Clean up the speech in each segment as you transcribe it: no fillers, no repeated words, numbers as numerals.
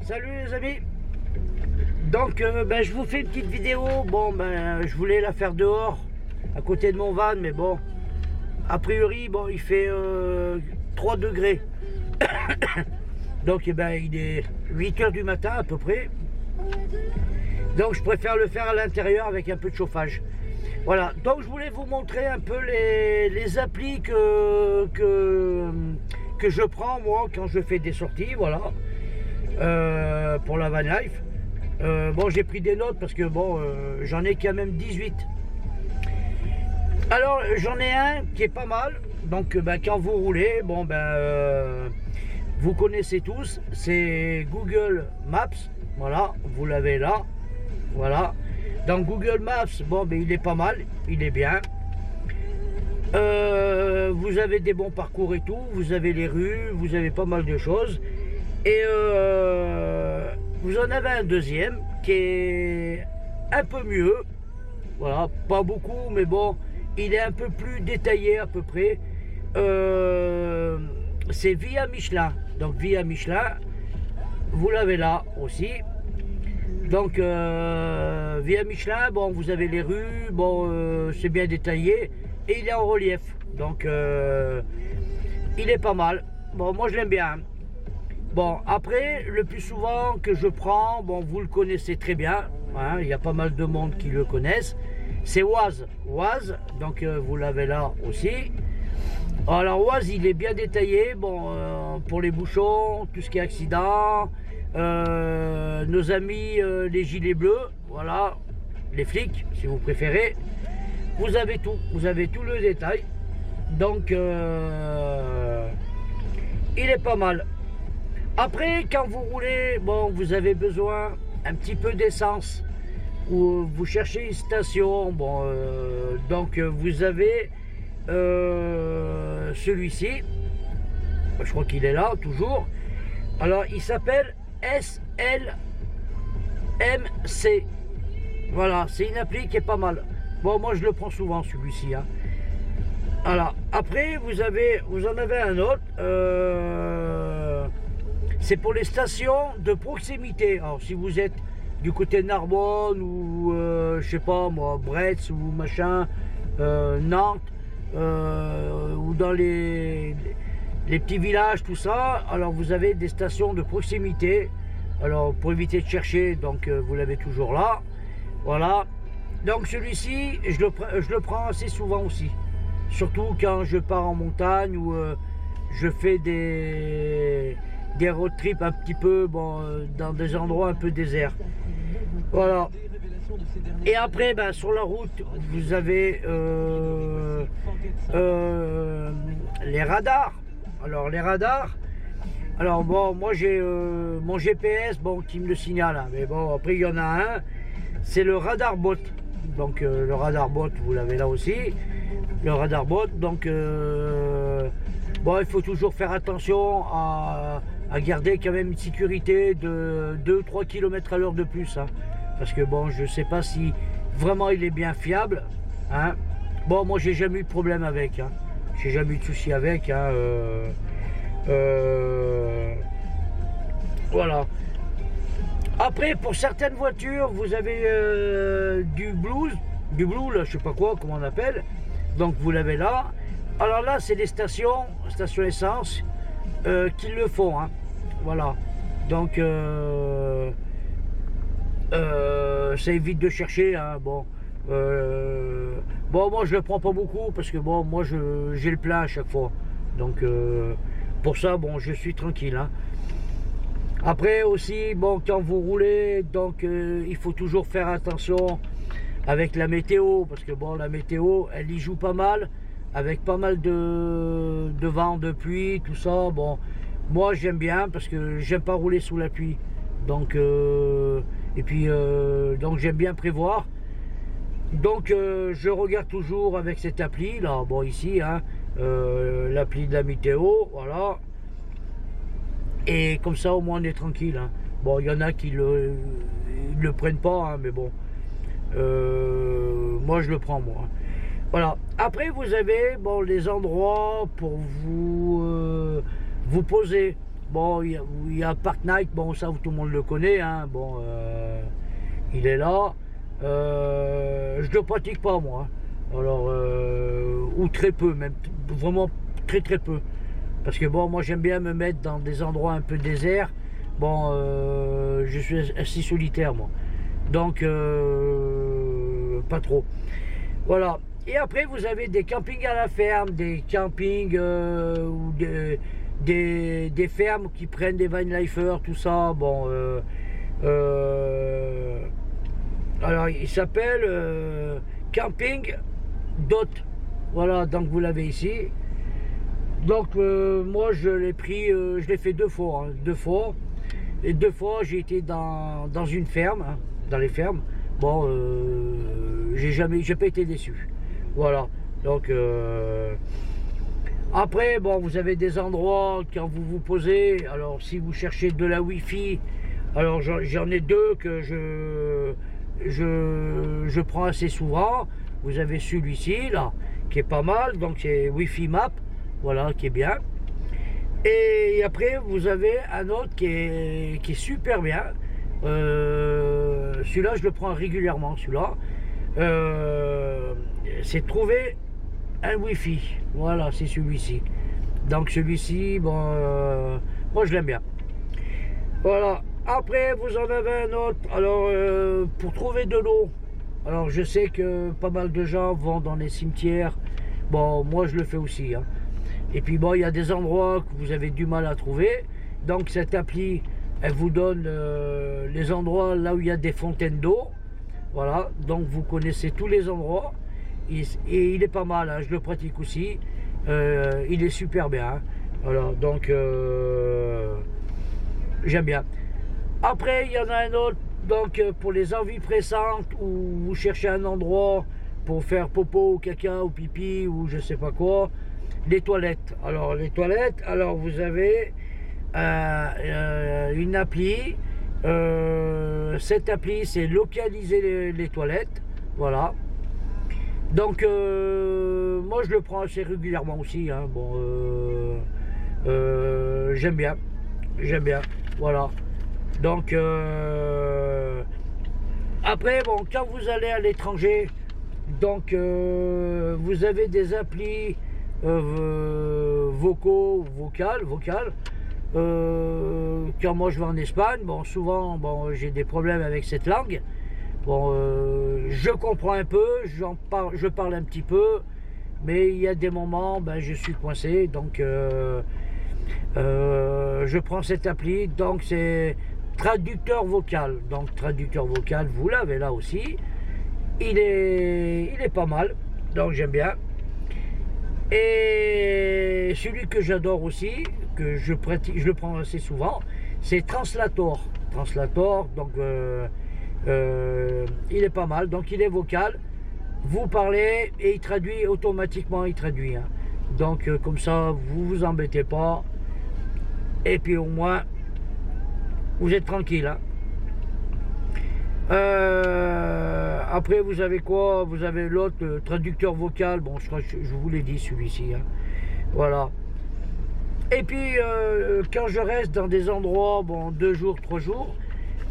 Salut les amis. Donc je vous fais une petite vidéo. Bon je voulais la faire dehors à côté de mon van, mais bon a priori bon il fait 3 degrés. Donc il est 8 h du matin à peu près. Donc je préfère le faire à l'intérieur avec un peu de chauffage. Voilà, donc je voulais vous montrer un peu les applis que je prends moi quand je fais des sorties, voilà, pour la van life. Bon, j'ai pris des notes parce que bon, j'en ai quand même 18. Alors j'en ai un qui est pas mal, donc quand vous roulez, bon vous connaissez tous, c'est Google Maps, voilà, vous l'avez là, voilà. Dans Google Maps, bon il est pas mal, il est bien. Vous avez des bons parcours et tout, vous avez les rues, vous avez pas mal de choses. Et vous en avez un deuxième qui est un peu mieux, voilà, pas beaucoup, mais bon, il est un peu plus détaillé à peu près. C'est Via Michelin, donc Via Michelin, vous l'avez là aussi. Donc Via Michelin, bon vous avez les rues, bon c'est bien détaillé et il est en relief, donc il est pas mal. Bon moi je l'aime bien. Bon après le plus souvent que je prends, bon vous le connaissez très bien, hein, il y a pas mal de monde qui le connaissent, c'est Waze. Waze, donc vous l'avez là aussi. Alors Waze il est bien détaillé, bon pour les bouchons, tout ce qui est accident. Nos amis les gilets bleus, voilà, les flics si vous préférez, vous avez tout le détail, donc il est pas mal. Après quand vous roulez, bon vous avez besoin un petit peu d'essence ou vous cherchez une station, bon donc vous avez celui-ci, je crois qu'il est là toujours. Alors il s'appelle SLMC. Voilà, c'est une appli qui est pas mal. Bon, moi je le prends souvent celui-ci. Hein. Voilà. Après, vous en avez un autre. C'est pour les stations de proximité. Alors, si vous êtes du côté de Narbonne ou je sais pas moi, Bretz ou machin, Nantes, ou dans les petits villages, tout ça, alors vous avez des stations de proximité. Alors pour éviter de chercher, donc vous l'avez toujours là, voilà. Donc celui-ci je le prends assez souvent aussi, surtout quand je pars en montagne ou je fais des road trips un petit peu, bon, dans des endroits un peu déserts, voilà. Et après sur la route vous avez les radars. Alors les radars, alors bon moi j'ai mon GPS bon qui me le signale, hein, mais bon après il y en a un, c'est le radar bot. Donc le radar bot vous l'avez là aussi, le radar bot, donc bon il faut toujours faire attention à garder quand même une sécurité de 2-3 km/h de plus, hein, parce que bon je sais pas si vraiment il est bien fiable, hein. Bon moi j'ai jamais eu de problème avec, hein. J'ai jamais eu de soucis avec, hein, voilà. Après pour certaines voitures vous avez du blue là, je sais pas quoi, comment on appelle, donc vous l'avez là. Alors là c'est des stations essence qui le font, hein. Voilà, donc ça évite de chercher, hein. Bon bon moi je le prends pas beaucoup parce que bon moi j'ai le plein à chaque fois, donc pour ça bon je suis tranquille, hein. Après aussi bon quand vous roulez, donc il faut toujours faire attention avec la météo, parce que bon la météo elle y joue pas mal, avec pas mal de vent, de pluie, tout ça. Bon moi j'aime bien parce que j'aime pas rouler sous la pluie, donc et puis donc j'aime bien prévoir. Donc je regarde toujours avec cette appli là, bon ici, hein, l'appli de la météo, voilà. Et comme ça au moins on est tranquille, hein. Bon il y en a qui le prennent pas, hein, mais bon moi je le prends moi. Voilà. Après vous avez bon les endroits pour vous poser. Bon, il y a Park Night, bon, ça tout le monde le connaît, hein. Bon, il est là. Je ne pratique pas, moi. Alors, ou très peu, même, vraiment très très peu. Parce que bon, moi j'aime bien me mettre dans des endroits un peu déserts. Bon, je suis assez solitaire, moi. Donc, pas trop. Voilà. Et après, vous avez des campings à la ferme, des campings ou des fermes qui prennent des vinelifers, tout ça. Bon, alors, il s'appelle Camping Dot. Voilà, donc vous l'avez ici. Donc, moi, je l'ai pris, je l'ai fait 2 fois. Hein, 2 fois. Et 2 fois, j'ai été dans une ferme, hein, dans les fermes. Bon, j'ai pas été déçu. Voilà. Donc, après, bon, vous avez des endroits quand vous vous posez. Alors, si vous cherchez de la Wi-Fi, alors j'en ai 2 que je prends assez souvent. Vous avez celui-ci, là, qui est pas mal. Donc, c'est Wi-Fi Map. Voilà, qui est bien. Et après, vous avez un autre qui est super bien. Celui-là, je le prends régulièrement, celui-là. C'est trouver un Wi-Fi. Voilà, c'est celui-ci. Donc celui-ci, bon, moi je l'aime bien. Voilà. Après, vous en avez un autre. Alors, pour trouver de l'eau. Alors, je sais que pas mal de gens vont dans les cimetières. Bon, moi je le fais aussi, hein. Et puis bon, il y a des endroits que vous avez du mal à trouver. Donc cette appli, elle vous donne les endroits là où il y a des fontaines d'eau. Voilà, donc vous connaissez tous les endroits. Et il est pas mal, hein, je le pratique aussi. Il est super bien. Hein. Voilà, donc j'aime bien. Après, il y en a un autre, donc pour les envies pressantes, où vous cherchez un endroit pour faire popo ou caca ou pipi ou je sais pas quoi. Les toilettes. Alors les toilettes, alors vous avez une appli. Cette appli, c'est localiser les toilettes. Voilà. Donc moi je le prends assez régulièrement aussi. Hein. Bon, j'aime bien. J'aime bien. Voilà. Donc après, bon, quand vous allez à l'étranger, donc vous avez des applis vocales. Quand moi je vais en Espagne, bon, souvent, bon, j'ai des problèmes avec cette langue. Bon, je comprends un peu, je parle un petit peu, mais il y a des moments, ben, je suis coincé, donc je prends cette appli. Donc c'est traducteur vocal. Donc traducteur vocal, vous l'avez là aussi. Il est pas mal, donc j'aime bien. Et celui que j'adore aussi, que je le prends assez souvent, c'est Translator. Translator, donc il est pas mal, donc il est vocal. Vous parlez et il traduit automatiquement, il traduit. Hein. Donc comme ça, vous vous embêtez pas. Et puis au moins, vous êtes tranquille. Hein. Après, vous avez quoi? Vous avez l'autre traducteur vocal. Bon, je crois que je vous l'ai dit, celui-ci. Hein. Voilà. Et puis, quand je reste dans des endroits, bon, 2 jours, 3 jours,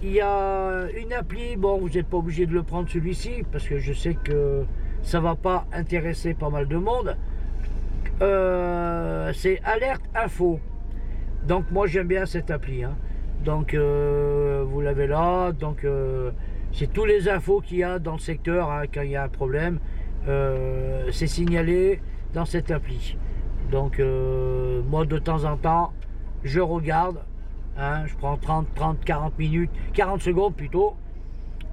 il y a une appli. Bon, vous n'êtes pas obligé de le prendre celui-ci, parce que je sais que ça va pas intéresser pas mal de monde. C'est Alerte Info. Donc, moi, j'aime bien cette appli. Hein. Donc, vous l'avez là. Donc, c'est tous les infos qu'il y a dans le secteur, hein, quand il y a un problème. C'est signalé dans cette appli. Donc, moi, de temps en temps, je regarde. Hein, je prends 30, 40 minutes, 40 secondes plutôt.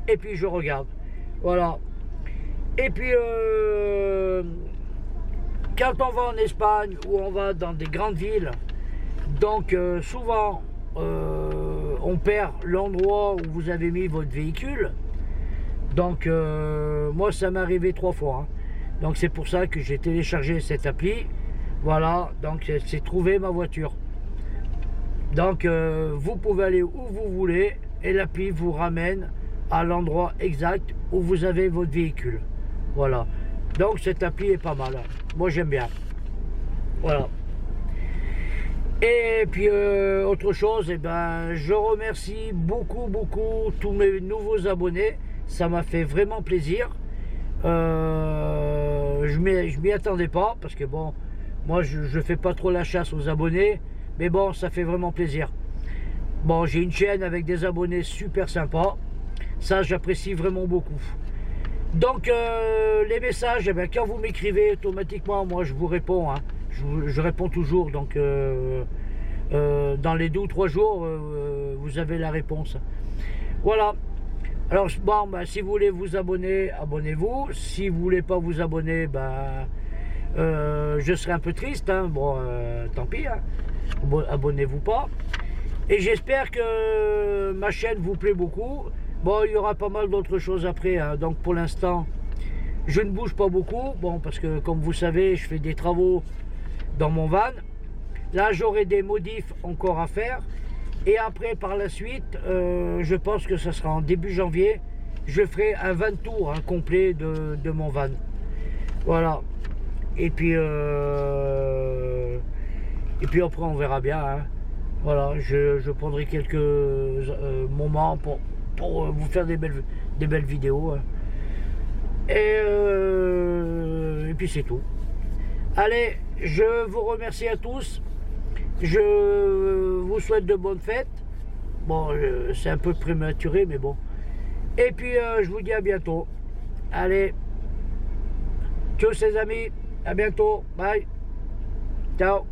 Et puis, je regarde. Voilà. Et puis, quand on va en Espagne ou on va dans des grandes villes, donc souvent, on perd l'endroit où vous avez mis votre véhicule. Donc moi ça m'est arrivé 3 fois. Hein. Donc c'est pour ça que j'ai téléchargé cette appli. Voilà, donc c'est trouver ma voiture. Donc vous pouvez aller où vous voulez et l'appli vous ramène à l'endroit exact où vous avez votre véhicule. Voilà. Donc cette appli est pas mal. Moi j'aime bien. Voilà. Et puis autre chose, eh ben, je remercie beaucoup tous mes nouveaux abonnés. Ça m'a fait vraiment plaisir. Je m'y attendais pas parce que bon, moi je fais pas trop la chasse aux abonnés, mais bon, ça fait vraiment plaisir. Bon, j'ai une chaîne avec des abonnés super sympas. Ça, j'apprécie vraiment beaucoup. Donc, les messages, eh bien, quand vous m'écrivez, automatiquement, moi, je vous réponds. Hein. Je réponds toujours. Donc, dans les 2 ou 3 jours, vous avez la réponse. Voilà. Alors, bon, ben, si vous voulez vous abonner, abonnez-vous. Si vous voulez pas vous abonner, ben, je serai un peu triste. Hein. Bon, tant pis. Hein. Abonnez-vous pas. Et j'espère que ma chaîne vous plaît beaucoup. Bon, il y aura pas mal d'autres choses après. Hein. Donc, pour l'instant, je ne bouge pas beaucoup. Bon, parce que, comme vous savez, je fais des travaux dans mon van. Là, j'aurai des modifs encore à faire. Et après, par la suite, je pense que ça sera en début janvier. Je ferai un van tour hein, complet de mon van. Voilà. Et puis après, on verra bien. Hein. Voilà, je prendrai quelques moments pour vous faire des belles vidéos. Hein. Et puis c'est tout. Allez, je vous remercie à tous. Je vous souhaite de bonnes fêtes. Bon, c'est un peu prématuré, mais bon. Et puis, je vous dis à bientôt. Allez, tous les amis, à bientôt. Bye. Ciao.